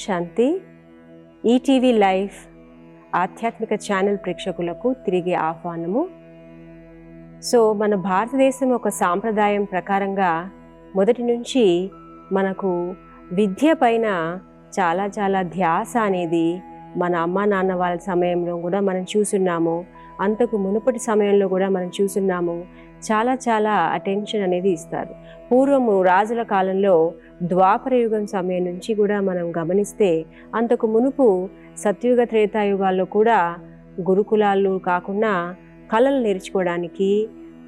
శాంతి. ETV live ఆధ్యాత్మిక channel ప్రేక్షకులకు తిరిగి ఆహ్వానము. మన భారతదేశం ఒక సాంప్రదాయం ప్రకారంగా మొదటి నుంచి మనకు విద్య పైన చాలా ధ్యాస అనేది మన అమ్మ నాన్న వాళ్ళ సమయంలో కూడా మనం చూస్తున్నాము. అంతకు మునుపటి సమయంలో కూడా మనం చూస్తున్నాము. చాలా అటెన్షన్ అనేది ఇస్తారు. పూర్వము రాజుల కాలంలో ద్వాపర యుగం సమయం నుంచి కూడా మనం గమనిస్తే అంతకు మునుపు సత్యుగ త్రేతాయుగాల్లో కూడా గురుకులాలు కాకుండా కళలు నేర్చుకోవడానికి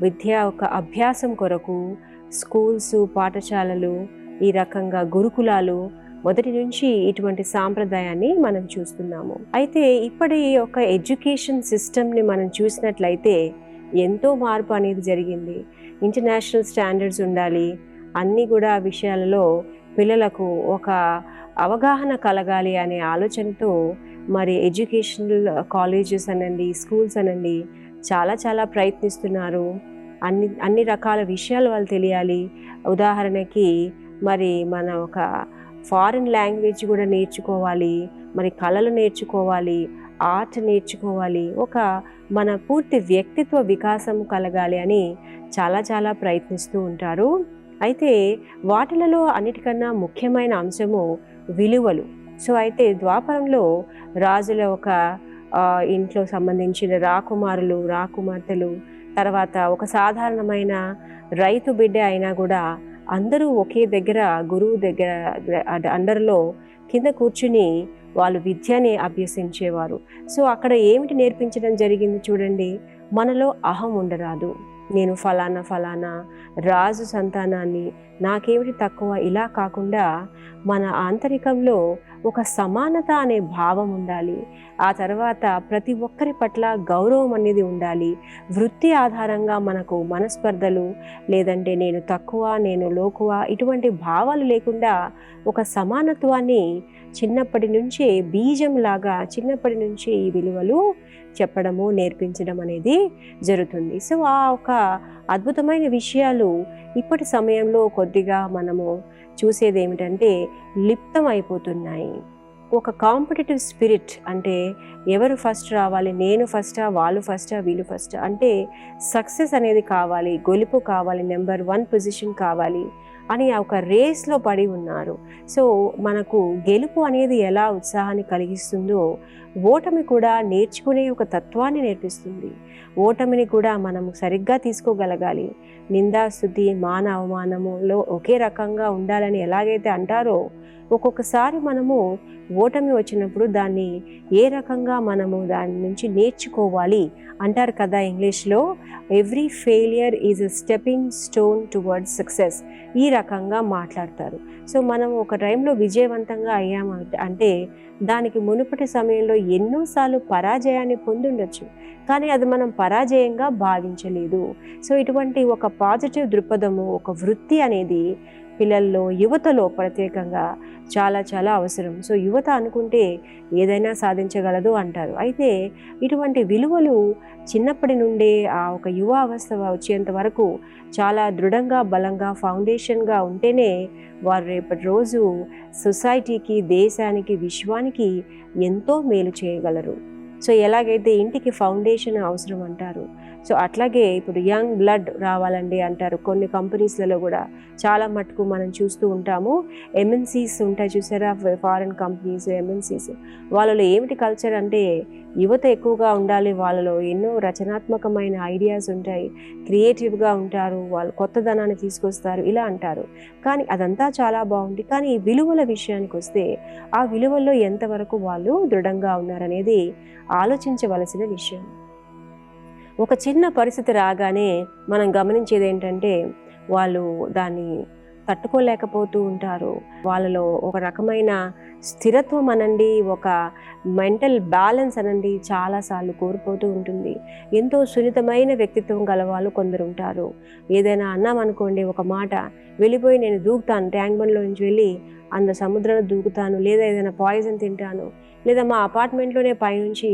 విద్య ఒక అభ్యాసం కొరకు స్కూల్స్, పాఠశాలలు, ఈ రకంగా గురుకులాలు మొదటి నుంచి ఇటువంటి సాంప్రదాయాన్ని మనం చూస్తున్నాము. అయితే ఇప్పటి యొక్క ఎడ్యుకేషన్ సిస్టమ్ని మనం చూసినట్లయితే ఎంతో మార్పు అనేది జరిగింది. ఇంటర్నేషనల్ స్టాండర్డ్స్ ఉండాలి, అన్నీ కూడా విషయాలలో పిల్లలకు ఒక అవగాహన కలగాలి అనే ఆలోచనతో మరి ఎడ్యుకేషనల్ కాలేజెస్ అనండి, స్కూల్స్ అనండి చాలా ప్రయత్నిస్తున్నారు. అన్ని రకాల విషయాలు వాళ్ళు తెలియాలి. ఉదాహరణకి మరి మన ఒక ఫారిన్ లాంగ్వేజ్ కూడా నేర్చుకోవాలి, మరి కళలు నేర్చుకోవాలి, ఆర్ట్ నేర్చుకోవాలి, ఒక మన పూర్తి వ్యక్తిత్వ వికాసం కలగాలి అని చాలా ప్రయత్నిస్తూ ఉంటారు. అయితే వాటిలలో అన్నిటికన్నా ముఖ్యమైన అంశము విలువలు. అయితే ద్వాపరంలో రాజుల ఒక ఇంట్లో సంబంధించిన రాకుమారులు, రాకుమార్తెలు, తర్వాత ఒక సాధారణమైన రైతు బిడ్డ అయినా కూడా అందరూ ఒకే దగ్గర గురువు దగ్గర అండర్లో కింద కూర్చుని వాళ్ళు విద్యని అభ్యసించేవారు. అక్కడ ఏమిటి నేర్పించడం జరిగింది చూడండి, మనలో అహం ఉండరాదు. నేను ఫలానా రాజు సంతానాన్ని, నాకేమిటి తక్కువ, ఇలా కాకుండా మన ఆంతరికంలో ఒక సమానత అనే భావం ఉండాలి. ఆ తర్వాత ప్రతి ఒక్కరి పట్ల గౌరవం అనేది ఉండాలి. వృత్తి ఆధారంగా మనకు మనస్పర్ధలు, లేదంటే నేను తక్కువ, నేను లోకువ, ఇటువంటి భావాలు లేకుండా ఒక సమానత్వాన్ని చిన్నప్పటి నుంచే బీజంలాగా చిన్నప్పటి నుంచి ఈ విలువలు చెప్పడము, నేర్పించడం అనేది జరుగుతుంది. ఆ ఒక అద్భుతమైన విషయాలు ఇప్పటి సమయంలో కొద్దిగా మనము చూసేది ఏమిటంటే లిప్తం అయిపోతున్నాయి. ఒక కాంపిటేటివ్ స్పిరిట్, అంటే ఎవరు ఫస్ట్ రావాలి, నేను ఫస్టా, వాళ్ళు ఫస్టా, వీళ్ళు ఫస్టా, అంటే సక్సెస్ అనేది కావాలి, గొలుపు కావాలి, నెంబర్ 1 పొజిషన్ కావాలి అని ఒక రేస్లో పడి ఉన్నారు. మనకు గెలుపు అనేది ఎలా ఉత్సాహాన్ని కలిగిస్తుందో ఓటమి కూడా నేర్చుకునే ఒక తత్వాన్ని నేర్పిస్తుంది. ఓటమిని కూడా మనము సరిగ్గా తీసుకోగలగాలి. నిందాస్తుతి, మాన అవమానములో ఒకే రకంగా ఉండాలని ఎలాగైతే అంటారో, ఒక్కొక్కసారి మనము ఓటమి వచ్చినప్పుడు దాన్ని ఏ రకంగా మనము దాని నుంచి నేర్చుకోవాలి అంటారు కదా ఇంగ్లీష్లో, every failure is a stepping stone towards success, ఈ రకంగా మాట్లాడతారు. మనం ఒక టైంలో విజయవంతంగా అయ్యాము అంటే దానికి మునుపటి సమయంలో ఎన్నోసార్లు పరాజయాన్ని పొందుండొచ్చు, కానీ అది మనం పరాజయంగా భావించలేదు. ఇటువంటి ఒక పాజిటివ్ దృక్పథము, ఒక వృత్తి అనేది పిల్లల్లో, యువతలో ప్రత్యేకంగా చాలా అవసరం. యువత అనుకుంటే ఏదైనా సాధించగలదు అంటారు. అయితే ఇటువంటి విలువలు చిన్నప్పటి నుండే ఆ ఒక యువ అవస్థ వచ్చేంత వరకు చాలా దృఢంగా, బలంగా, ఫౌండేషన్గా ఉంటేనే వారు రేపటి రోజు సొసైటీకి, దేశానికి, విశ్వానికి ఎంతో మేలు చేయగలరు. ఎలాగైతే ఇంటికి ఫౌండేషన్ అవసరం అంటారు, అట్లాగే ఇప్పుడు యంగ్ బ్లడ్ రావాలండి అంటారు. కొన్ని కంపెనీస్లలో కూడా చాలా మటుకు మనం చూస్తూ ఉంటాము. ఎంఎన్సీస్ ఉంటాయి చూసారా, ఫారిన్ కంపెనీస్, ఎంఎన్సీస్, వాళ్ళలో ఏమిటి కల్చర్ అంటే యువత ఎక్కువగా ఉండాలి. వాళ్ళలో ఎన్నో రచనాత్మకమైన ఐడియాస్ ఉంటాయి, క్రియేటివ్గా ఉంటారు, వాళ్ళు కొత్తదనాన్ని తీసుకొస్తారు, ఇలా అంటారు. కానీ అదంతా చాలా బాగుంది. కానీ ఈ విలువల విషయానికి వస్తే ఆ విలువల్లో ఎంతవరకు వాళ్ళు దృఢంగా ఉన్నారనేది ఆలోచించవలసిన విషయం. ఒక చిన్న పరిస్థితి రాగానే మనం గమనించేది ఏంటంటే వాళ్ళు దాన్ని తట్టుకోలేకపోతూ ఉంటారు. వాళ్ళలో ఒక రకమైన స్థిరత్వం అనండి, ఒక మెంటల్ బ్యాలెన్స్ అనండి చాలాసార్లు కోల్పోతూ ఉంటుంది. ఎంతో సున్నితమైన వ్యక్తిత్వం గల వాళ్ళు కొందరు ఉంటారు. ఏదైనా అన్నామనుకోండి, ఒక మాట వెళ్ళిపోయి నేను దూకుతాను, ట్యాంక్ బండ్లో నుంచి వెళ్ళి అంత సముద్రంలో దూకుతాను, లేదా ఏదైనా పాయిజన్ తింటాను, లేదా మా అపార్ట్మెంట్లోనే పైనుంచి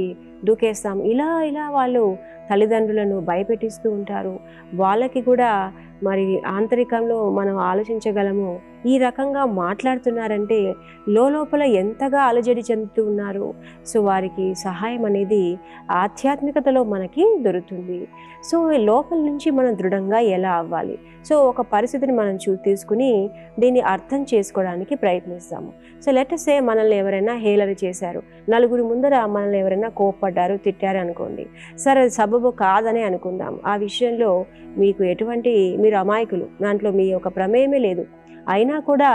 దూకేస్తాం, ఇలా వాళ్ళు తల్లిదండ్రులను భయపెట్టిస్తూ ఉంటారు. వాళ్ళకి కూడా మరి ఆంతరికంలో మనం ఆలోచించగలము. ఈ రకంగా మాట్లాడుతున్నారంటే లోపల ఎంతగా అలజడి చెందుతూ ఉన్నారు. సో వారికి సహాయం అనేది ఆధ్యాత్మికతలో మనకి దొరుకుతుంది. సో లోపల నుంచి మనం దృఢంగా ఎలా అవ్వాలి? సో ఒక పరిస్థితిని మనం తీసుకుని దీన్ని అర్థం చేసుకోవడానికి ప్రయత్నిస్తాము. సో లెట్ అస్ సే మనల్ని ఎవరైనా హేళన చేశారు, నలుగురి ముందర మనల్ని ఎవరైనా కోప్పడ్డారు, తిట్టారు అనుకోండి. సరే అది సబబు కాదని అనుకుందాం. ఆ విషయంలో మీకు మీరు అమాయకులు, దాంట్లో మీ యొక్క ప్రమేయమే లేదు, అయినా కూడా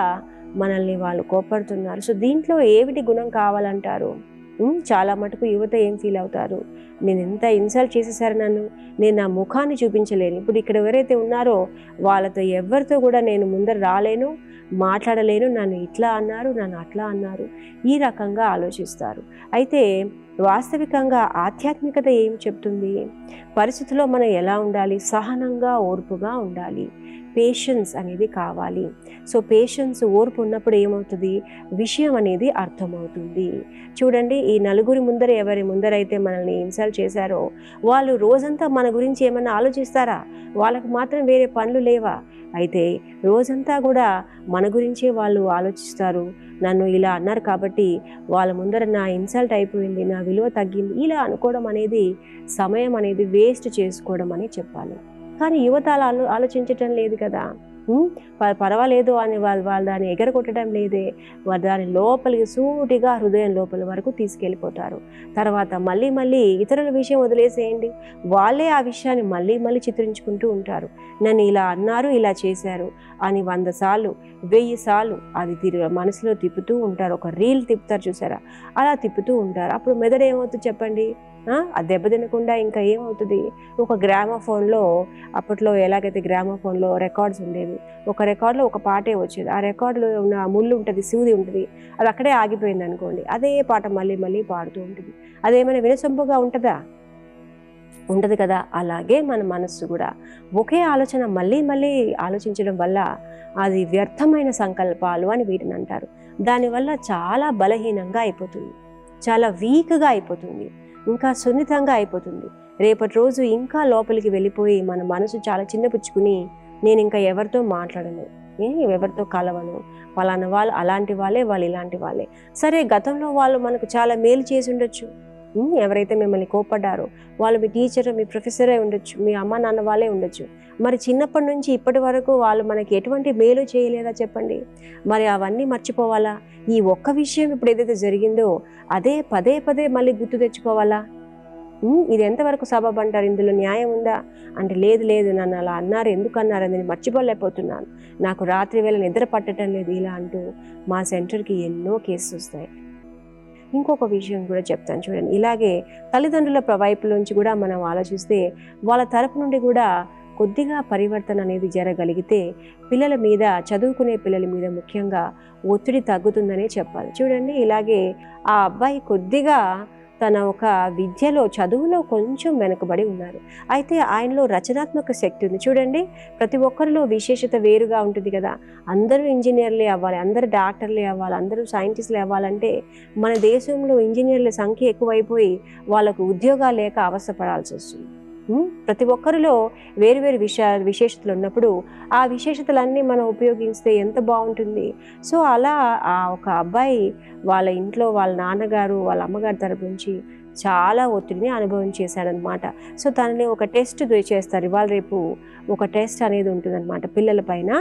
మనల్ని వాళ్ళు కోప్పడుతున్నారు. సో దీంట్లో ఏమిటి గుణం కావాలంటారు? చాలా మటుకు యువత ఏం ఫీల్ అవుతారు, నేను ఎంత ఇన్సల్ట్ చేసేసారు నన్ను, నేను నా ముఖాన్ని చూపించలేను. ఇప్పుడు ఇక్కడ ఎవరైతే ఉన్నారో వాళ్ళతో ఎవరితో కూడా నేను ముందర రాలేను, మాట్లాడలేను, నన్ను ఇట్లా అన్నారు, నన్ను అట్లా అన్నారు, ఈ రకంగా ఆలోచిస్తారు. అయితే వాస్తవికంగా ఆధ్యాత్మికత ఏం చెప్తుంది? పరిస్థితిలో మనం ఎలా ఉండాలి? సహనంగా, ఓర్పుగా ఉండాలి. పేషెన్స్ అనేది కావాలి. సో పేషెన్స్, ఓర్పు ఉన్నప్పుడు ఏమవుతుంది? విషయం అనేది అర్థమవుతుంది. చూడండి, ఈ నలుగురి ముందర ఎవరి ముందరైతే మనల్ని ఇన్సల్ట్ చేశారో వాళ్ళు రోజంతా మన గురించి ఏమన్నా ఆలోచిస్తారా? వాళ్ళకు మాత్రం వేరే పనులు లేవా? అయితే రోజంతా కూడా మన గురించే వాళ్ళు ఆలోచిస్తారు. నన్ను ఇలా అన్నారు కాబట్టి వాళ్ళ ముందర నా ఇన్సల్ట్ అయిపోయింది, నా విలువ తగ్గింది, ఇలా అనుకోవడం అనేది సమయం అనేది వేస్ట్ చేసుకోవడం అని చెప్పాలి. కానీ యువత అలా ఆలోచించటం లేదు కదా. పర్వాలేదు అని వాళ్ళు దాన్ని ఎగరగొట్టడం లేదే. వారు దాని లోపలికి సూటిగా హృదయం లోపల వరకు తీసుకెళ్ళిపోతారు. తర్వాత మళ్ళీ ఇతరుల విషయం వదిలేసేయండి, వాళ్ళే ఆ విషయాన్ని మళ్ళీ చిత్రించుకుంటూ ఉంటారు. నన్ను ఇలా అన్నారు, ఇలా చేశారు అని 100 సార్లు 1000 సార్లు అది మనసులో తిప్పుతూ ఉంటారు. ఒక రీల్ తిప్పుతారు చూసారా, అలా తిప్పుతూ ఉంటారు. అప్పుడు మెదడు ఏమవుతుంది చెప్పండి? అది దెబ్బతినకుండా ఇంకా ఏమవుతుంది? ఒక గ్రామోఫోన్లో, అప్పట్లో ఎలాగైతే గ్రామోఫోన్లో రికార్డ్స్ ఉండేవి, ఒక రికార్డులో ఒక పాటే వచ్చేది. ఆ రికార్డులో ఉన్న ముళ్ళు ఉంటుంది, సూది ఉంటుంది, అది అక్కడే ఆగిపోయింది అనుకోండి, అదే పాట మళ్ళీ పాడుతూ ఉంటుంది. అదేమైనా వినసొంపుగా ఉంటుందా? ఉండదు కదా. అలాగే మన మనస్సు కూడా ఒకే ఆలోచన మళ్ళీ ఆలోచించడం వల్ల అది వ్యర్థమైన సంకల్పాలు అని వీటిని అంటారు. దానివల్ల చాలా బలహీనంగా అయిపోతుంది, చాలా వీక్గా అయిపోతుంది, ఇంకా సున్నితంగా అయిపోతుంది. రేపటి రోజు ఇంకా లోపలికి వెళ్ళిపోయి మన మనసు చాలా చిన్నపుచ్చుకుని నేను ఇంకా ఎవరితో మాట్లాడను, ఎవరితో కలవను, పలానా వాళ్ళు అలాంటి వాళ్ళే, వాళ్ళు ఇలాంటి వాళ్ళే. సరే, గతంలో వాళ్ళు మనకు చాలా మేలు చేసి ఉండొచ్చు. ఎవరైతే మిమ్మల్ని కోప్పడ్డారో వాళ్ళు మీ టీచర్, మీ ప్రొఫెసరే ఉండొచ్చు, మీ అమ్మ నాన్న వాళ్ళే ఉండొచ్చు. మరి చిన్నప్పటి నుంచి ఇప్పటి వరకు వాళ్ళు మనకి ఎటువంటి మేలు చేయలేదా చెప్పండి? మరి అవన్నీ మర్చిపోవాలా? ఈ ఒక్క విషయం ఇప్పుడు ఏదైతే జరిగిందో అదే పదే మళ్ళీ గుర్తు తెచ్చుకోవాలా? ఇది ఎంతవరకు సబబు అంటారు? ఇందులో న్యాయం ఉందా అంటే లేదు, నన్ను అలా అన్నారు, ఎందుకు అన్నారు అని మర్చిపోలేకపోతున్నాను, నాకు రాత్రి వేళ నిద్ర పట్టడం లేదు, ఇలా అంటూ మా సెంటర్కి ఎన్నో కేసెస్ వస్తాయి. ఇంకొక విషయం కూడా చెప్తాను చూడండి. ఇలాగే తల్లిదండ్రుల వైపులోంచి కూడా మనం ఆలోచిస్తే వాళ్ళ తరపు నుండి కూడా కొద్దిగా పరివర్తన అనేది జరగలిగితే పిల్లల మీద, చదువుకునే పిల్లల మీద ముఖ్యంగా ఒత్తిడి తగ్గుతుందనే చెప్పాలి. చూడండి, ఇలాగే ఆ అబ్బాయి కొద్దిగా తన ఒక విద్యలో, చదువులో కొంచెం వెనుకబడి ఉన్నారు. అయితే ఆయనలో రచనాత్మక శక్తి ఉంది. చూడండి, ప్రతి ఒక్కరిలో విశేషత వేరుగా ఉంటుంది కదా. అందరూ ఇంజనీర్లే అవ్వాలి, అందరూ డాక్టర్లే అవ్వాలి, అందరూ సైంటిస్టులే అవ్వాలంటే మన దేశంలో ఇంజనీర్ల సంఖ్య ఎక్కువైపోయి వాళ్ళకు ఉద్యోగాలు లేక అవస్థపడాల్సి వస్తుంది. ప్రతి ఒక్కరిలో వేరు విశేషతలు ఉన్నప్పుడు ఆ విశేషతలన్నీ మనం ఉపయోగిస్తే ఎంత బాగుంటుంది. సో అలా ఆ ఒక అబ్బాయి వాళ్ళ ఇంట్లో వాళ్ళ నాన్నగారు, వాళ్ళ అమ్మగారి తరపు నుంచి చాలా ఒత్తిడిని అనుభవించేశాడనమాట. సో తనని ఒక టెస్ట్ చేస్తారు, ఇవాళ రేపు ఒక టెస్ట్ అనేది ఉంటుందన్నమాట పిల్లల పైన.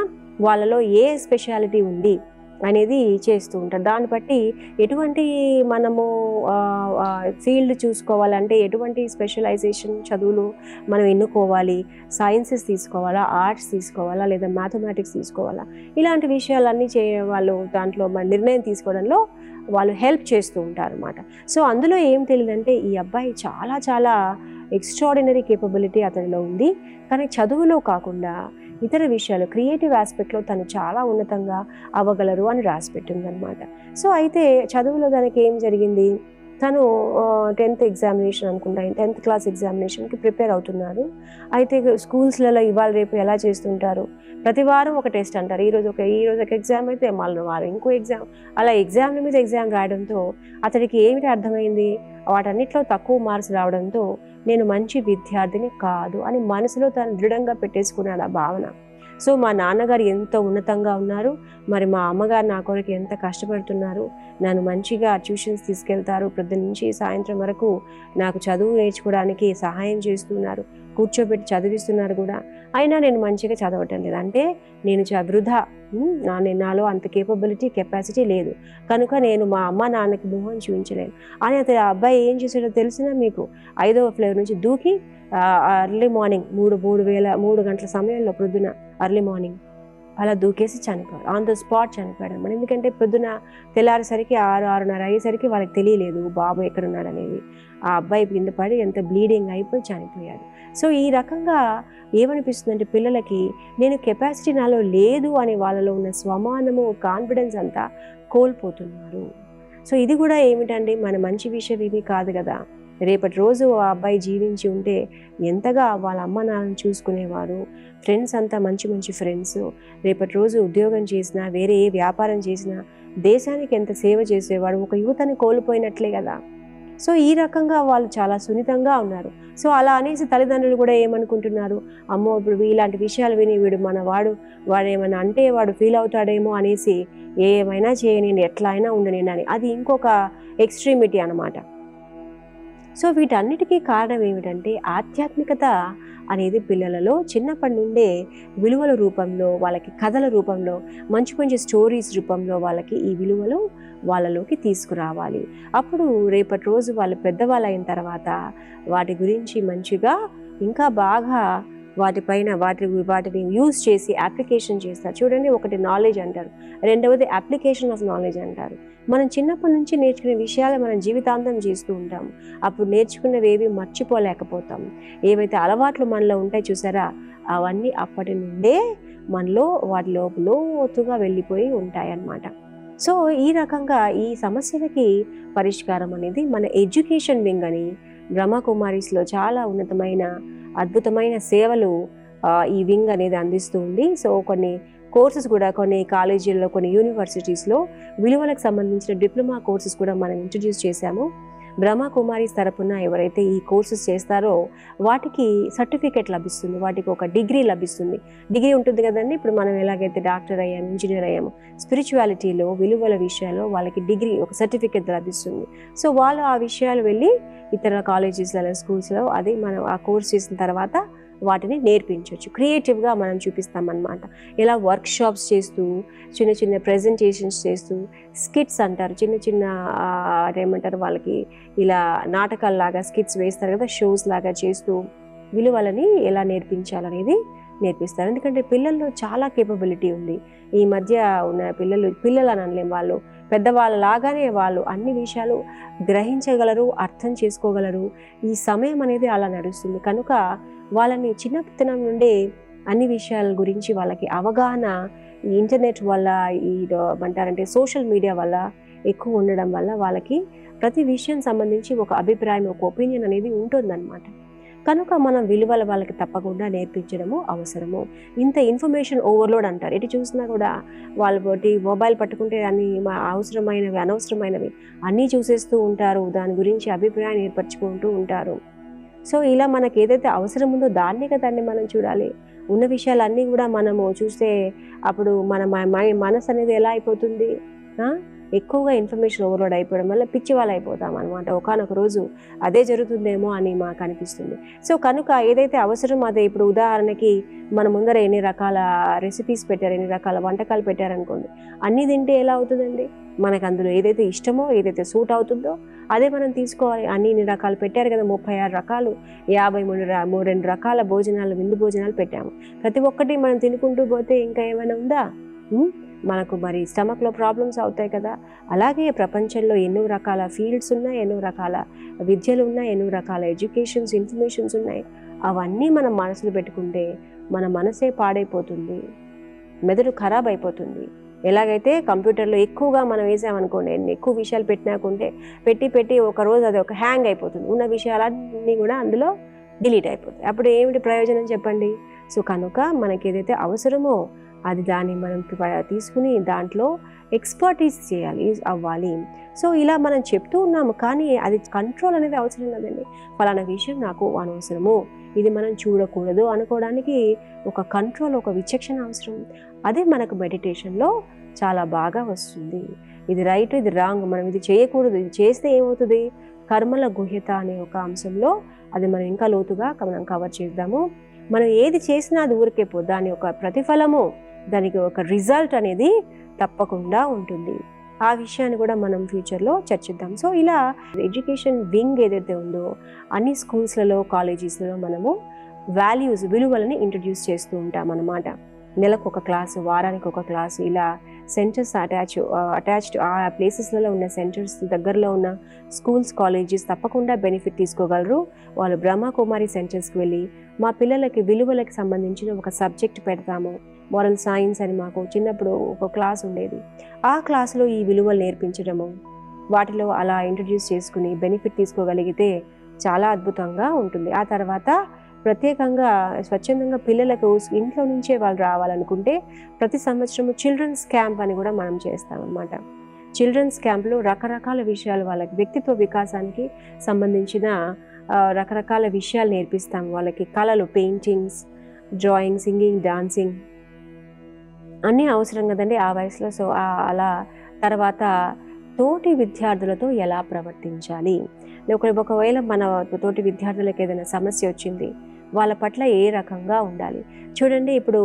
వాళ్ళలో ఏ స్పెషాలిటీ ఉంది అనేది చేస్తూ ఉంటారు. దాన్ని బట్టి ఎటువంటి మనము ఫీల్డ్ చూసుకోవాలంటే ఎటువంటి స్పెషలైజేషన్ చదువులు మనం ఎన్నుకోవాలి, సైన్సెస్ తీసుకోవాలా, ఆర్ట్స్ తీసుకోవాలా, లేదా మ్యాథమెటిక్స్ తీసుకోవాలా, ఇలాంటి విషయాలన్నీ వాళ్ళు దాంట్లో మన నిర్ణయం తీసుకోవడంలో వాళ్ళు హెల్ప్ చేస్తూ ఉంటారు అన్నమాట. సో అందులో ఏం తెలియదంటే ఈ అబ్బాయి చాలా ఎక్స్ట్రాడినరీ కేపబిలిటీ అతనిలో ఉంది. కానీ చదువులో కాకుండా ఇతర విషయాలు, క్రియేటివ్ ఆస్పెక్ట్లో తను చాలా ఉన్నతంగా అవ్వగలరు అని రాసిపెట్టిందనమాట. సో అయితే చదువులో దానికి ఏం జరిగింది, తను 10th ఎగ్జామినేషన్ అనుకుంటా, 10th క్లాస్ ఎగ్జామినేషన్కి ప్రిపేర్ అవుతున్నారు. అయితే స్కూల్స్లలో ఇవాళ రేపు ఎలా చేస్తుంటారు, ప్రతి వారం ఒక టెస్ట్ అంటారు. ఈరోజు ఒక ఎగ్జామ్ అయితే మళ్ళీ వారం ఇంకో ఎగ్జామ్, అలా ఎగ్జామ్ల మీద ఎగ్జామ్ రాయడంతో అతడికి ఏమిటి అర్థమైంది, వాటన్నిటిలో తక్కువ మార్క్స్ రావడంతో నేను మంచి విద్యార్థిని కాదు అని మనసులో తను దృఢంగా పెట్టేసుకున్నాడు ఆ భావన. సో మా నాన్నగారు ఎంతో ఉన్నతంగా ఉన్నారు, మరి మా అమ్మగారు నా కొరకు ఎంత కష్టపడుతున్నారు, నన్ను మంచిగా ట్యూషన్స్ తీసుకెళ్తారు, ప్రొద్దున నుంచి సాయంత్రం వరకు నాకు చదువు నేర్చుకోవడానికి సహాయం చేస్తున్నారు, కూర్చోబెట్టి చదివిస్తున్నారు కూడా. అయినా నేను మంచిగా చదవటం లేదు. అంటే నేను వృధా, నాలో అంత కెపాసిటీ లేదు కనుక నేను మా అమ్మ నాన్నకి మొహం చూపించలేను అని అతను ఆ అబ్బాయి ఏం చేశాడో తెలిసినా మీకు 5వ ఫ్లోర్ నుంచి దూకి అర్లీ మార్నింగ్ 3 గంటల సమయంలో ప్రొద్దున అర్లీ మార్నింగ్ అలా దూకేసి చనిపోయాడు. ఆన్ ద స్పాట్ చనిపోయాడు అనమాట. ఎందుకంటే ప్రొద్దున తెల్లారేసరికి 6-6:30 అయ్యేసరికి వాళ్ళకి తెలియలేదు బాబు ఎక్కడున్నాడు అనేది. ఆ అబ్బాయి కింద పడి ఎంత బ్లీడింగ్ అయిపోయి చనిపోయాడు. సో ఈ రకంగా ఏమనిపిస్తుందంటే పిల్లలకి నేను కెపాసిటీ నాలో లేదు అని వాళ్ళలో ఉన్న స్వమానము కాన్ఫిడెన్స్ అంతా కోల్పోతున్నారు. సో ఇది కూడా ఏమిటండి, మన మంచి విషయం ఏమీ కాదు కదా. రేపటి రోజు ఆ అబ్బాయి జీవించి ఉంటే ఎంతగా వాళ్ళ అమ్మ నాన్నని చూసుకునేవారు, ఫ్రెండ్స్ అంతా మంచి మంచి ఫ్రెండ్స్, రేపటి రోజు ఉద్యోగం చేసినా వేరే ఏ వ్యాపారం చేసినా దేశానికి ఎంత సేవ చేసేవాడు, ఒక యువతని కోల్పోయినట్లే కదా. సో ఈ రకంగా వాళ్ళు చాలా సున్నితంగా ఉన్నారు. సో అలా అనేసి తల్లిదండ్రులు కూడా ఏమనుకుంటున్నారు, అమ్మో ఇప్పుడు ఇలాంటి విషయాలు విని వాడు ఏమైనా అంటే వాడు ఫీల్ అవుతాడేమో అనేసి ఏమైనా చేయని, ఎట్లా అయినా ఉండని అని, అది ఇంకొక ఎక్స్ట్రీమిటీ అన్నమాట. సో వీటన్నిటికీ కారణం ఏమిటంటే ఆధ్యాత్మికత అనేది పిల్లలలో చిన్నప్పటి నుండే విలువల రూపంలో, వాళ్ళకి కథల రూపంలో, మంచి మంచి స్టోరీస్ రూపంలో వాళ్ళకి ఈ విలువలు వాళ్ళలోకి తీసుకురావాలి. అప్పుడు రేపటి రోజు వాళ్ళు పెద్దవాళ్ళు అయిన తర్వాత వాటి గురించి మంచిగా ఇంకా బాగా వాటిని యూజ్ చేసి అప్లికేషన్ చేస్తారు. చూడండి, ఒకటి నాలెడ్జ్ అంటారు, రెండవది అప్లికేషన్ ఆఫ్ నాలెడ్జ్ అంటారు. మనం చిన్నప్పటి నుంచి నేర్చుకునే విషయాలు మనం జీవితాంతం చేస్తూ ఉంటాం. అప్పుడు నేర్చుకున్నవి ఏవి మర్చిపోలేకపోతాం. ఏవైతే అలవాట్లు మనలో ఉంటాయి చూసారా, అవన్నీ అప్పటి నుండే మనలో వాటి లోతుగా వెళ్ళిపోయి ఉంటాయి అన్నమాట. సో ఈ రకంగా ఈ సమస్యలకి పరిష్కారం అనేది మన ఎడ్యుకేషన్ వింగ్ అని బ్రహ్మకుమారీస్లో చాలా ఉన్నతమైన అద్భుతమైన సేవలు ఈ వింగ్ అనేది అందిస్తూ ఉంది. సో కొన్ని కోర్సెస్ కూడా కొన్ని కాలేజీల్లో, కొన్ని యూనివర్సిటీస్లో విలువలకు సంబంధించిన డిప్లొమా కోర్సెస్ కూడా మనం ఇంట్రడ్యూస్ చేశాము. బ్రహ్మకుమారీస్ తరపున ఎవరైతే ఈ కోర్సెస్ చేస్తారో వాటికి సర్టిఫికేట్ లభిస్తుంది, వాటికి ఒక డిగ్రీ లభిస్తుంది. డిగ్రీ ఉంటుంది కదండి, ఇప్పుడు మనం ఎలాగైతే డాక్టర్ అయ్యాము, ఇంజనీర్ అయ్యాము, స్పిరిచువాలిటీలో విలువల విషయాల్లో వాళ్ళకి డిగ్రీ, ఒక సర్టిఫికేట్ లభిస్తుంది. సో వాళ్ళు ఆ విషయాలు వెళ్ళి ఇతర కాలేజెస్లలో, స్కూల్స్లో అది మనం ఆ కోర్స్ చేసిన తర్వాత వాటిని నేర్పించవచ్చు. క్రియేటివ్గా మనం చూపిస్తామన్నమాట. ఇలా వర్క్షాప్స్ చేస్తూ, చిన్న చిన్న ప్రెజెంటేషన్స్ చేస్తూ, స్కిట్స్ అంటారు, చిన్న చిన్న ఏమంటారు వాళ్ళకి ఇలా నాటకాల్లాగా స్కిట్స్ వేస్తారు కదా, షోస్ లాగా చేస్తూ విలువలని ఎలా నేర్పించాలనేది నేర్పిస్తారు. ఎందుకంటే పిల్లల్లో చాలా కేపబిలిటీ ఉంది. ఈ మధ్య ఉన్న పిల్లలు అని అనలేం, వాళ్ళు పెద్దవాళ్ళ లాగానే వాళ్ళు అన్ని విషయాలు గ్రహించగలరు, అర్థం చేసుకోగలరు. ఈ సమయం అనేది అలా నడుస్తుంది కనుక వాళ్ళని చిన్నతనం నుండే అన్ని విషయాల గురించి వాళ్ళకి అవగాహన ఈ ఇంటర్నెట్ వల్ల, ఏమంటారంటే సోషల్ మీడియా వల్ల ఎక్కువ ఉండడం వల్ల వాళ్ళకి ప్రతి విషయం సంబంధించి ఒక అభిప్రాయం, ఒక ఒపీనియన్ అనేది ఉంటుందన్నమాట. కనుక మనం విలువల వాళ్ళకి తప్పకుండా నేర్పించడము అవసరము. ఇంత ఇన్ఫర్మేషన్ ఓవర్లోడ్ అంటారు, ఎటు చూసినా కూడా వాళ్ళ బట్టి మొబైల్ పట్టుకుంటే అన్ని అవసరమైనవి అనవసరమైనవి అన్నీ చూసేస్తూ ఉంటారు, దాని గురించి అభిప్రాయం ఏర్పరచుకుంటూ ఉంటారు. సో ఇలా మనకి ఏదైతే అవసరం ఉందో దాన్ని మనం చూడాలి. ఉన్న విషయాలన్నీ కూడా మనము చూస్తే అప్పుడు మన మనసు అనేది ఎలా అయిపోతుంది, ఎక్కువగా ఇన్ఫర్మేషన్ ఓవర్లోడ్ అయిపోవడం వల్ల పిచ్చి వాళ్ళు అయిపోతాం అనమాట. ఒకనొక రోజు అదే జరుగుతుందేమో అని మాకు అనిపిస్తుంది. సో కనుక ఏదైతే అవసరం అదే, ఇప్పుడు ఉదాహరణకి మన ముందర ఎన్ని రకాల రెసిపీస్ పెట్టారు, ఎన్ని రకాల వంటకాలు పెట్టారనుకోండి, అన్నీ తింటే ఎలా అవుతుందండి? మనకు అందులో ఏదైతే ఇష్టమో, ఏదైతే సూట్ అవుతుందో అదే మనం తీసుకోవాలి. ఇన్ని రకాలు పెట్టారు కదా, 36 రకాలు, 52 రకాల భోజనాలు, విందు భోజనాలు పెట్టాము. ప్రతి ఒక్కటి మనం తినుకుంటూ పోతే ఇంకా ఏమైనా ఉందా? మనకు మరి స్టమక్లో ప్రాబ్లమ్స్ అవుతాయి కదా. అలాగే ప్రపంచంలో ఎన్నో రకాల ఫీల్డ్స్ ఉన్నాయి, ఎన్నో రకాల విద్యలు ఉన్నాయి, ఎన్నో రకాల ఎడ్యుకేషన్స్, ఇన్ఫర్మేషన్స్ ఉన్నాయి. అవన్నీ మనం మనసులో పెట్టుకుంటే మన మనసే పాడైపోతుంది, మెదడు ఖరాబ్ అయిపోతుంది. ఎలాగైతే కంప్యూటర్లో ఎక్కువగా మనం వేసామనుకోండి, ఎక్కువ విషయాలు పెట్టినాకుంటే పెట్టి ఒకరోజు అది ఒక హ్యాంగ్ అయిపోతుంది, ఉన్న విషయాలన్నీ కూడా అందులో డిలీట్ అయిపోతాయి. అప్పుడు ఏమిటి ప్రయోజనం చెప్పండి? సో కనుక మనకి ఏదైతే అవసరమో అది దాన్ని మనం తీసుకుని దాంట్లో ఎక్స్పర్టీస్ అవ్వాలి. సో ఇలా మనం చెప్తూ ఉన్నాము, కానీ అది కంట్రోల్ అనేది అవసరం కదండి. ఫలానా విషయం నాకు అనవసరము, ఇది మనం చూడకూడదు అనుకోవడానికి ఒక కంట్రోల్, ఒక విచక్షణ అవసరం. అదే మనకు మెడిటేషన్లో చాలా బాగా వస్తుంది. ఇది రైట్, ఇది రాంగ్, మనం ఇది చేయకూడదు, ఇది చేస్తే ఏమవుతుంది, కర్మల గుహ్యత అనే ఒక అంశంలో అది మనం ఇంకా లోతుగా మనం కవర్ చేద్దాము. మనం ఏది చేసినా అది ఊరికే పోదు, దాని ఒక ప్రతిఫలము, దానికి ఒక రిజల్ట్ అనేది తప్పకుండా ఉంటుంది. ఆ విషయాన్ని కూడా మనం ఫ్యూచర్లో చర్చిద్దాం. సో ఇలా ఎడ్యుకేషన్ వింగ్ ఏదైతే ఉందో అన్ని స్కూల్స్లలో, కాలేజెస్లలో మనము వాల్యూస్, విలువలని ఇంట్రడ్యూస్ చేస్తూ ఉంటాం అన్నమాట. నెలకు ఒక క్లాసు, వారానికి ఒక క్లాసు, ఇలా సెంటర్స్ అటాచ్డ్ ఆ ప్లేసెస్లలో ఉన్న సెంటర్స్ దగ్గరలో ఉన్న స్కూల్స్, కాలేజెస్ తప్పకుండా బెనిఫిట్ తీసుకోగలరు. వాళ్ళు బ్రహ్మకుమారి సెంటర్స్కి వెళ్ళి మా పిల్లలకి విలువలకు సంబంధించిన ఒక సబ్జెక్ట్ పెడతాము. మోరల్ సైన్స్ అని మాకు చిన్నప్పుడు ఒక క్లాస్ ఉండేది. ఆ క్లాసులో ఈ విలువలు నేర్పించడము, వాటిలో అలా ఇంట్రడ్యూస్ చేసుకుని బెనిఫిట్ తీసుకోగలిగితే చాలా అద్భుతంగా ఉంటుంది. ఆ తర్వాత ప్రత్యేకంగా స్వచ్ఛందంగా పిల్లలకు ఇంట్లో నుంచే వాళ్ళు రావాలనుకుంటే ప్రతి సంవత్సరము చిల్డ్రన్స్ క్యాంప్ అని కూడా మనం చేస్తామన్నమాట. చిల్డ్రన్స్ క్యాంప్లో రకరకాల విషయాలు, వాళ్ళకి వ్యక్తిత్వ వికాసానికి సంబంధించిన రకరకాల విషయాలు నేర్పిస్తాం. వాళ్ళకి కళలు, పెయింటింగ్స్, డ్రాయింగ్, సింగింగ్, డాన్సింగ్ అన్నీ అవసరం కదండి ఆ వయసులో. సో అలా తర్వాత తోటి విద్యార్థులతో ఎలా ప్రవర్తించాలి, ఒకవేళ మన తోటి విద్యార్థులకు ఏదైనా సమస్య వచ్చింది, వాళ్ళ పట్ల ఏ రకంగా ఉండాలి. చూడండి, ఇప్పుడు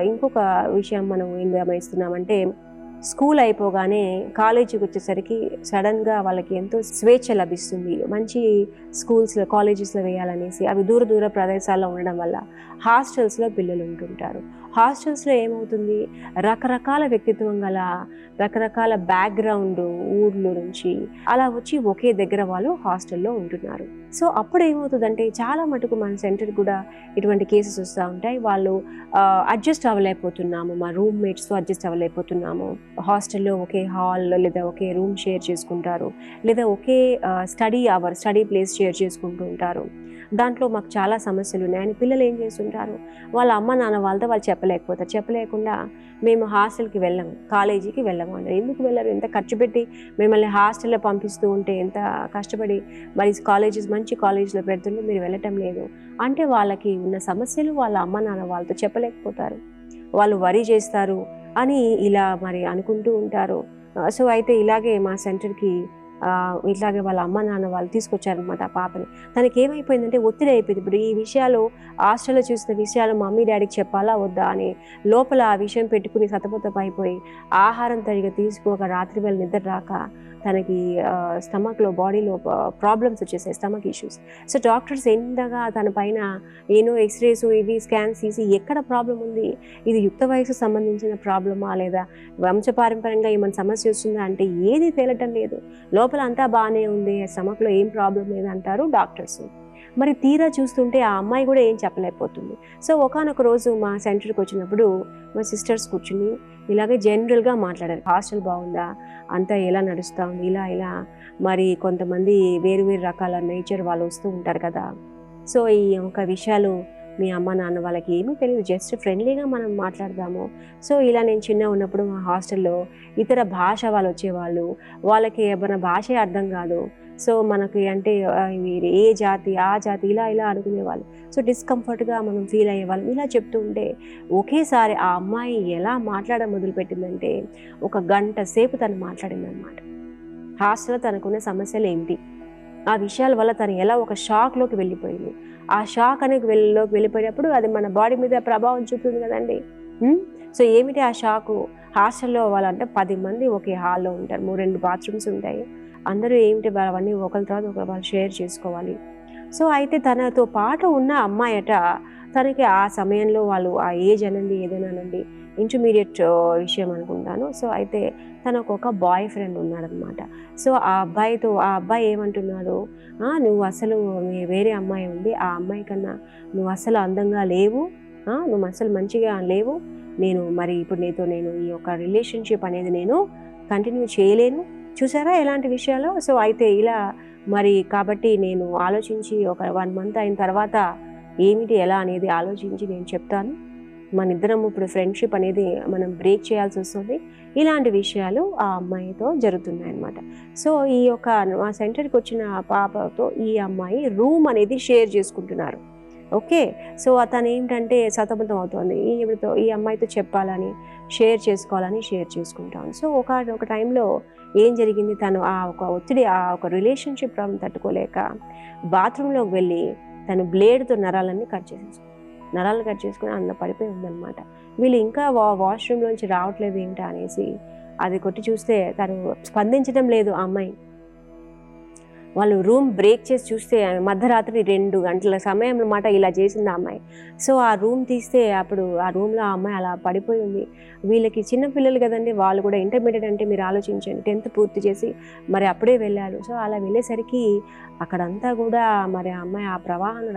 ఇంకొక విషయం మనం ఏం గమనిస్తున్నామంటే, స్కూల్ అయిపోగానే కాలేజీకి వచ్చేసరికి సడన్గా వాళ్ళకి ఎంతో స్వేచ్ఛ లభిస్తుంది. మంచి స్కూల్స్లో, కాలేజెస్లో వేయాలనేసి అవి దూర దూర ప్రదేశాల్లో ఉండడం వల్ల హాస్టల్స్లో పిల్లలు ఉంటుంటారు. హాస్టల్స్లో ఏమవుతుంది, రకరకాల వ్యక్తిత్వం గల, రకరకాల బ్యాక్గ్రౌండ్ ఊర్ల నుంచి అలా వచ్చి ఒకే దగ్గర వాళ్ళు హాస్టల్లో ఉంటున్నారు. సో అప్పుడు ఏమవుతుందంటే చాలా మటుకు మన సెంటర్ కూడా ఇటువంటి కేసెస్ వస్తూ ఉంటాయి. వాళ్ళు అడ్జస్ట్ అవ్వలేకపోతున్నాము, మా రూమ్మేట్స్తో అడ్జస్ట్ అవ్వలేకపోతున్నాము, హాస్టల్లో ఒకే హాల్లో లేదా ఒకే రూమ్ షేర్ చేసుకుంటారు, లేదా ఒకే స్టడీ ప్లేస్ షేర్ చేసుకుంటూ ఉంటారు. దాంట్లో మాకు చాలా సమస్యలు ఉన్నాయని పిల్లలు ఏం చేస్తుంటారు, వాళ్ళ అమ్మ నాన్న వాళ్ళతో వాళ్ళు చెప్పలేకుండా మేము హాస్టల్కి వెళ్ళాము, కాలేజీకి వెళ్ళాము అంటే ఎందుకు వెళ్ళరు, ఎంత ఖర్చు పెట్టి మిమ్మల్ని హాస్టల్లో పంపిస్తూ ఉంటే, ఎంత కష్టపడి మరి మంచి కాలేజీలో పెడుతుంటే మీరు వెళ్ళటం లేదు అంటే వాళ్ళకి ఉన్న సమస్యలు వాళ్ళ అమ్మ నాన్న వాళ్ళతో చెప్పలేకపోతారు, వాళ్ళు వరీ చేస్తారు అని ఇలా మరి అనుకుంటూ ఉంటారు. సో అయితే ఇలాగే మా సెంటర్కి ఇట్లాగే వాళ్ళ అమ్మ నాన్న వాళ్ళు తీసుకొచ్చారనమాట ఆ పాపని. తనకి ఏమైపోయిందంటే ఒత్తిడి అయిపోయింది. ఇప్పుడు ఈ విషయాలు, హాస్టల్లో చూసిన విషయాలు మమ్మీ డాడీకి చెప్పాలా వద్దా అని లోపల ఆ విషయం పెట్టుకుని సతమతం అయిపోయి ఆహారం సరిగా తీసుకోక రాత్రి వేళ నిద్ర రాక తనకి స్టమక్లో, బాడీలో ప్రాబ్లమ్స్ వచ్చేసాయి, స్టమక్ ఇష్యూస్. సో డాక్టర్స్ ఎంతగా తన పైన ఎక్స్రేస్, ఇవి స్కాన్స్ తీసి ఎక్కడ ప్రాబ్లం ఉంది, ఇది యుక్త వయసు సంబంధించిన ప్రాబ్లమా లేదా వంశపారంపర్యంగా ఏమైనా సమస్య వస్తుందా అంటే ఏది తేలటం లేదు. లోపల అంతా బాగానే ఉంది, స్టమక్లో ఏం ప్రాబ్లం లేదంటారు డాక్టర్స్. మరి తీరా చూస్తుంటే ఆ అమ్మాయి కూడా ఏం చెప్పలేకపోతుంది. సో ఒకానొక రోజు మా సెంటర్కి వచ్చినప్పుడు మా సిస్టర్స్ కూర్చుని ఇలాగే జనరల్గా మాట్లాడారు. హాస్టల్ బాగుందా, అంతా ఎలా నడుస్తూ ఉంది, ఇలా మరి కొంతమంది వేరు రకాల నేచర్ వాళ్ళు వస్తూ ఉంటారు కదా. సో ఈ ఒక విషయాలు మీ అమ్మ నాన్న వాళ్ళకి ఏమీ తెలియదు, జస్ట్ ఫ్రెండ్లీగా మనం మాట్లాడదాము. సో ఇలా నేను చిన్న ఉన్నప్పుడు మా హాస్టల్లో ఇతర భాష వాళ్ళు వచ్చేవాళ్ళు, వాళ్ళకి మన భాషే అర్థం కాదు. సో మనకి అంటే ఏ జాతి ఆ జాతి ఇలా అనుకునేవాళ్ళు. సో డిస్కంఫర్ట్గా మనం ఫీల్ అయ్యేవాళ్ళం. ఇలా చెప్తూ ఉంటే ఒకేసారి ఆ అమ్మాయి ఎలా మాట్లాడడం మొదలుపెట్టిందంటే 1 గంట సేపు తను మాట్లాడిందనమాట. హాస్టల్లో తనకున్న సమస్యలు ఏంటి, ఆ విషయాల వల్ల తను ఎలా ఒక షాక్లోకి వెళ్ళిపోయింది. ఆ షాక్ అనేది వెళ్ళిపోయినప్పుడు అది మన బాడీ మీద ప్రభావం చూపుతుంది కదండి. సో ఏమిటి ఆ షాకు, హాస్టల్లో వాళ్ళంటే 10 మంది ఒకే హాల్లో ఉంటారు, 2 బాత్రూమ్స్ ఉంటాయి, అందరూ ఏమిటి అవన్నీ ఒకరి తర్వాత ఒకరు వాళ్ళు షేర్ చేసుకోవాలి. సో అయితే తనతో పాటు ఉన్న అమ్మాయట, తనకి ఆ సమయంలో వాళ్ళు ఆ ఏజ్ అనండి ఏదైనానండి ఇంటర్మీడియట్ విషయం అనుకుంటాను. సో అయితే తనకు ఒక బాయ్ ఫ్రెండ్ ఉన్నాడనమాట. సో ఆ అబ్బాయి ఏమంటున్నాడు, నువ్వు అసలు వేరే అమ్మాయి ఉంది, ఆ అమ్మాయి కన్నా నువ్వు అసలు అందంగా లేవు, నువ్వు అసలు మంచిగా లేవు, మరి ఇప్పుడు నేను ఈ యొక్క రిలేషన్షిప్ అనేది నేను కంటిన్యూ చేయలేను. చూసారా ఎలాంటి విషయాలు. సో అయితే ఇలా మరి కాబట్టి నేను ఆలోచించి ఒక 1 మంత్ అయిన తర్వాత ఏమిటి ఎలా అనేది ఆలోచించి నేను చెప్తాను. మన ఇద్దరం ఇప్పుడు ఫ్రెండ్షిప్ అనేది మనం బ్రేక్ చేయాల్సి వస్తుంది. ఇలాంటి విషయాలు ఆ అమ్మాయితో జరుగుతున్నాయి అన్నమాట. సో ఈ యొక్క మా సెంటర్కి వచ్చిన పాపతో ఈ అమ్మాయి రూమ్ అనేది షేర్ చేసుకుంటున్నారు. ఓకే. సో తను ఏంటంటే సతమతం అవుతోంది. ఈ అమ్మాయితో చెప్పాలని, షేర్ చేసుకోవాలని షేర్ చేసుకుంటాను. సో ఒక టైంలో ఏం జరిగింది, తను ఆ ఒక ఒత్తిడి, ఆ ఒక రిలేషన్షిప్ ప్రాబ్లం తట్టుకోలేక బాత్రూంలోకి వెళ్ళి తను బ్లేడ్తో నరాలన్నీ కట్ చేసుకుని అందులో పడిపోయి ఉందన్నమాట. వీళ్ళు ఇంకా వాష్రూమ్లోంచి రావట్లేదు ఏంటా అనేసి అది కొట్టి చూస్తే తను స్పందించడం లేదు ఆ అమ్మాయి. వాళ్ళు రూమ్ బ్రేక్ చేసి చూస్తే మధ్యరాత్రి 2 గంటల సమయం అన్నమాట ఇలా చేసింది ఆ అమ్మాయి. సో ఆ రూమ్ తీస్తే అప్పుడు ఆ రూమ్లో ఆ అమ్మాయి అలా పడిపోయి ఉంది. వీళ్ళకి చిన్నపిల్లలు కదండి, వాళ్ళు కూడా ఇంటర్మీడియట్ అంటే మీరు ఆలోచించండి, 10th పూర్తి చేసి మరి అప్పుడే వెళ్ళారు. సో అలా వెళ్ళేసరికి అక్కడంతా కూడా మరి ఆ అమ్మాయి ఆ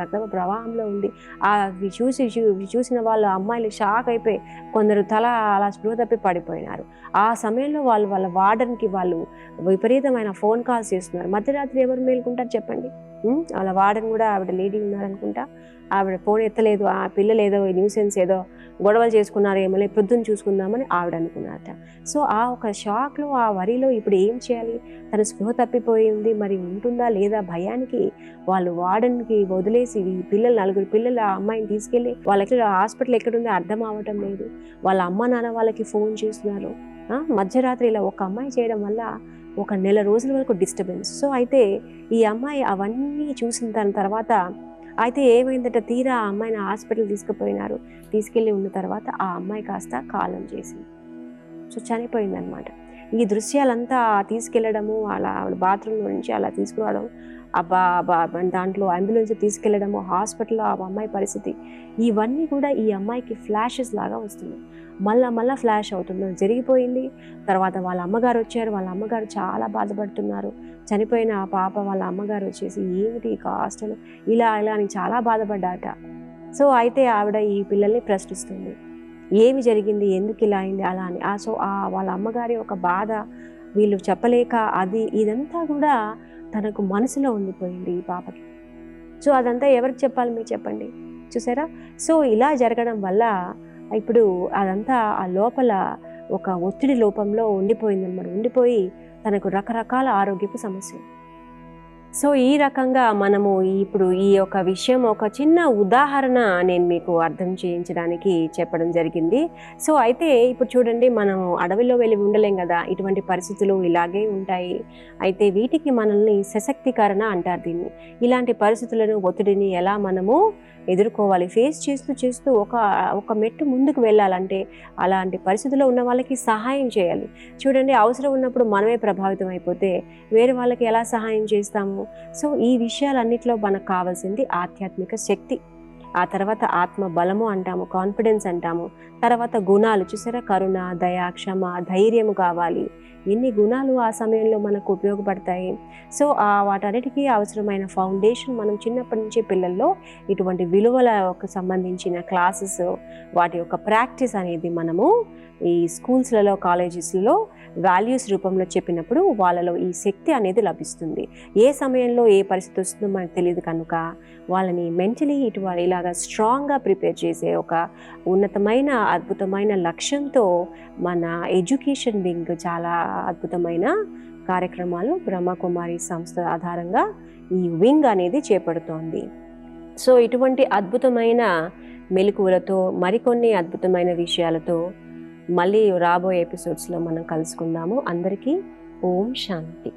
రక్త ప్రవాహంలో ఉంది. చూసిన వాళ్ళు అమ్మాయిలు షాక్ అయిపోయి కొందరు తల అలా స్పృహ తప్పి పడిపోయినారు. ఆ సమయంలో వాళ్ళ వార్డెన్కి వాళ్ళు విపరీతమైన ఫోన్ కాల్స్ చేస్తున్నారు. మధ్యరాత్రి ఎవరు మేలుకుంటారు చెప్పండి? వాళ్ళ వార్డెన్ కూడా ఆవిడ లేడీ ఉన్నారనుకుంటా, ఆవిడ ఫోన్ ఎత్తలేదు. ఆ పిల్లలు ఏదో న్యూసెన్స్ ఏదో గొడవలు చేసుకున్నారేమో, పొద్దున్న చూసుకుందామని ఆవిడ అనుకున్నారట. సో ఆ ఒక షాక్లో, ఆ వరిలో ఇప్పుడు ఏం చేయాలి, తన స్పృహ తప్పిపోయింది, మరి ఉంటుందా లేదా భయానికి వాళ్ళు వార్డెన్కి వదిలేసి నలుగురు పిల్లలు ఆ అమ్మాయిని తీసుకెళ్ళి వాళ్ళకి హాస్పిటల్ ఎక్కడుందో అర్థం అవ్వటం లేదు. వాళ్ళ అమ్మ నాన్న వాళ్ళకి ఫోన్ చేస్తున్నారు. మధ్యరాత్రి ఇలా ఒక అమ్మాయి చేయడం వల్ల ఒక నెల రోజుల వరకు డిస్టర్బెన్స్. సో అయితే ఈ అమ్మాయి అవన్నీ చూసిన తర్వాత అయితే ఏమైందంటే తీరా ఆ అమ్మాయిని హాస్పిటల్ తీసుకెళ్ళి ఉన్న తర్వాత ఆ అమ్మాయి కాస్త కాలం చేసింది. సో చనిపోయిందనమాట. ఈ దృశ్యాలంతా తీసుకెళ్ళడము, అలా బాత్రూంలో నుంచి అలా తీసుకురావడం, దాంట్లో అంబులెన్స్ తీసుకెళ్ళడము, హాస్పిటల్లో ఆ అమ్మాయి పరిస్థితి, ఇవన్నీ కూడా ఈ అమ్మాయికి ఫ్లాషెస్ లాగా వస్తుంది. మళ్ళా ఫ్లాష్ అవుతుంది. జరిగిపోయింది. తర్వాత వాళ్ళ అమ్మగారు వచ్చారు. వాళ్ళ అమ్మగారు చాలా బాధపడుతున్నారు. చనిపోయిన ఆ పాప వాళ్ళ అమ్మగారు వచ్చేసి ఏమిటి హాస్టల్ ఇలా అని చాలా బాధపడ్డాట. సో అయితే ఆవిడ ఈ పిల్లల్ని ప్రశ్నిస్తుంది, ఏమి జరిగింది, ఎందుకు ఇలా అయింది అలా అని. సో వాళ్ళ అమ్మగారి ఒక బాధ వీళ్ళు చెప్పలేక ఇదంతా కూడా తనకు మనసులో ఉండిపోయింది ఈ పాపకి. సో అదంతా ఎవరికి చెప్పాలి మీరు చెప్పండి, చూసారా? సో ఇలా జరగడం వల్ల ఇప్పుడు అదంతా ఆ లోపల ఒక ఒత్తిడి లోపంలో ఉండిపోయిందన్నమాట. ఉండిపోయి తనకు రకరకాల ఆరోగ్యపు సమస్యలు. సో ఈ రకంగా మనము ఇప్పుడు ఈ యొక్క విషయం ఒక చిన్న ఉదాహరణ నేను మీకు అర్థం చేయించడానికి చెప్పడం జరిగింది. సో అయితే ఇప్పుడు చూడండి, మనం అడవిలో వెళ్ళి ఉండలేం కదా, ఇటువంటి పరిస్థితులు ఇలాగే ఉంటాయి. అయితే వీటికి మనల్ని సశక్తీకరణ అంటారు దీన్ని. ఇలాంటి పరిస్థితులను, ఒత్తిడిని ఎలా మనము ఎదుర్కోవాలి, ఫేస్ చేస్తూ ఒక మెట్టు ముందుకు వెళ్ళాలంటే అలాంటి పరిస్థితుల్లో ఉన్న వాళ్ళకి సహాయం చేయాలి. చూడండి, అవసరం ఉన్నప్పుడు మనమే ప్రభావితం అయిపోతే వేరే వాళ్ళకి ఎలా సహాయం చేస్తాము? సో ఈ విషయాలన్నిటిలో మనకు కావాల్సింది ఆధ్యాత్మిక శక్తి, ఆ తర్వాత ఆత్మ బలము అంటాము, కాన్ఫిడెన్స్ అంటాము, తర్వాత గుణాలు చూసారా, కరుణ, దయ, క్షమ, ధైర్యము కావాలి. ఎన్ని గుణాలు ఆ సమయంలో మనకు ఉపయోగపడతాయి. సో వాటన్నిటికీ అవసరమైన ఫౌండేషన్ మనం చిన్నప్పటి నుంచి పిల్లల్లో ఇటువంటి విలువలకు సంబంధించిన క్లాసెస్, వాటి యొక్క ప్రాక్టీస్ అనేది మనము ఈ స్కూల్స్లలో, కాలేజెస్లలో వాల్యూస్ రూపంలో చెప్పినప్పుడు వాళ్ళలో ఈ శక్తి అనేది లభిస్తుంది. ఏ సమయంలో ఏ పరిస్థితి వస్తుందో మనకు తెలియదు కనుక వాళ్ళని మెంటలీ ఇలాగా స్ట్రాంగ్గా ప్రిపేర్ చేసే ఒక ఉన్నతమైన, అద్భుతమైన లక్ష్యంతో మన ఎడ్యుకేషన్ వింగ్ చాలా అద్భుతమైన కార్యక్రమాలు బ్రహ్మకుమారి సంస్థ ఆధారంగా ఈ వింగ్ అనేది చేపడుతోంది. సో ఇటువంటి అద్భుతమైన మెలకువలతో, మరికొన్ని అద్భుతమైన విషయాలతో మళ్ళీ రాబోయే ఎపిసోడ్స్లో మనం కలుసుకుందాము. అందరికీ ఓం శాంతి.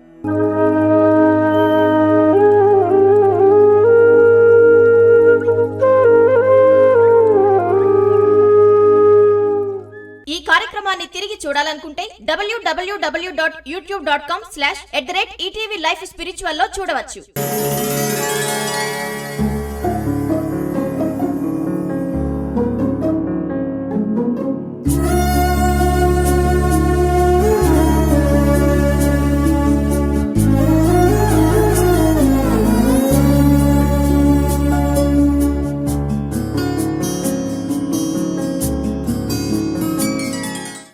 ఈ కార్యక్రమాన్ని తిరిగి చూడాలనుకుంటే www.youtube.com/@ETV Life Spiritual లో చూడవచ్చు.